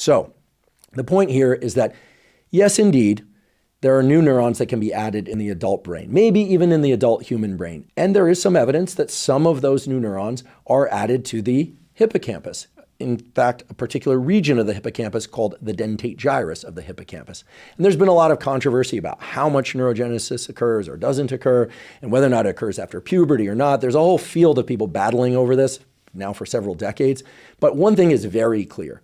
So the point here is that, yes, indeed, there are new neurons that can be added in the adult brain, maybe even in the adult human brain. And there is some evidence that some of those new neurons are added to the hippocampus. In fact, a particular region of the hippocampus called the dentate gyrus of the hippocampus. And there's been a lot of controversy about how much neurogenesis occurs or doesn't occur, and whether or not it occurs after puberty or not. There's a whole field of people battling over this now for several decades. But one thing is very clear.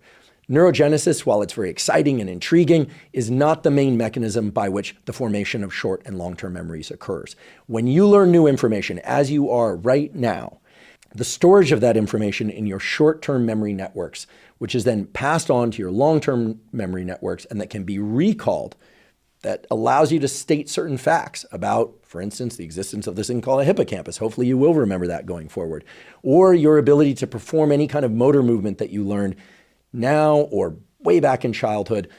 Neurogenesis, while it's very exciting and intriguing, is not the main mechanism by which the formation of short and long-term memories occurs. When you learn new information, as you are right now, the storage of that information in your short-term memory networks, which is then passed on to your long-term memory networks and that can be recalled, that allows you to state certain facts about, for instance, the existence of this thing called a hippocampus. Hopefully you will remember that going forward. Or your ability to perform any kind of motor movement that you learned now or way back in childhood.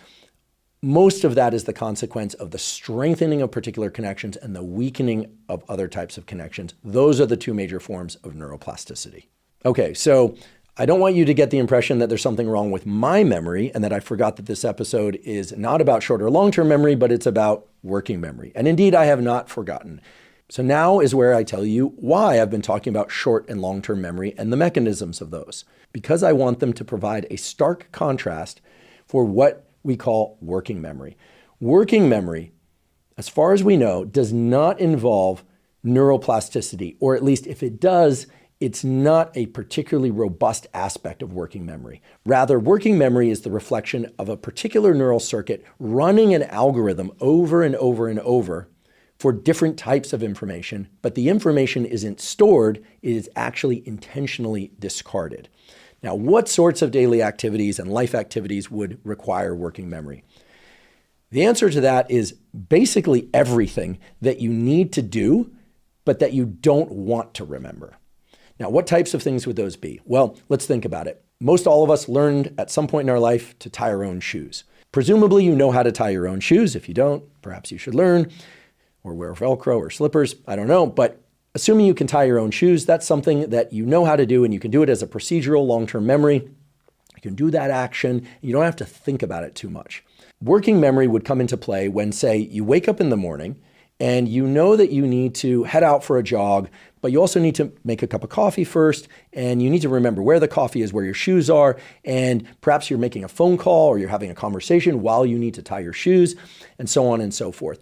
Most of that is the consequence of the strengthening of particular connections and the weakening of other types of connections. Those are the two major forms of neuroplasticity. Okay, so I don't want you to get the impression that there's something wrong with my memory and that I forgot that this episode is not about short or long-term memory, but it's about working memory. And indeed, I have not forgotten. So now is where I tell you why I've been talking about short and long-term memory and the mechanisms of those. Because I want them to provide a stark contrast for what we call working memory. Working memory, as far as we know, does not involve neuroplasticity, or at least if it does, it's not a particularly robust aspect of working memory. Rather, working memory is the reflection of a particular neural circuit running an algorithm over and over and over for different types of information, but the information isn't stored, it is actually intentionally discarded. Now, what sorts of daily activities and life activities would require working memory? The answer to that is basically everything that you need to do, but that you don't want to remember. Now, what types of things would those be? Well, let's think about it. Most all of us learned at some point in our life to tie our own shoes. Presumably, you know how to tie your own shoes. If you don't, perhaps you should learn, or wear Velcro or slippers. I don't know, but assuming you can tie your own shoes, that's something that you know how to do, and you can do it as a procedural long-term memory. You can do that action. You don't have to think about it too much. Working memory would come into play when, say, you wake up in the morning and you know that you need to head out for a jog, but you also need to make a cup of coffee first, and you need to remember where the coffee is, where your shoes are, and perhaps you're making a phone call or you're having a conversation while you need to tie your shoes, and so on and so forth.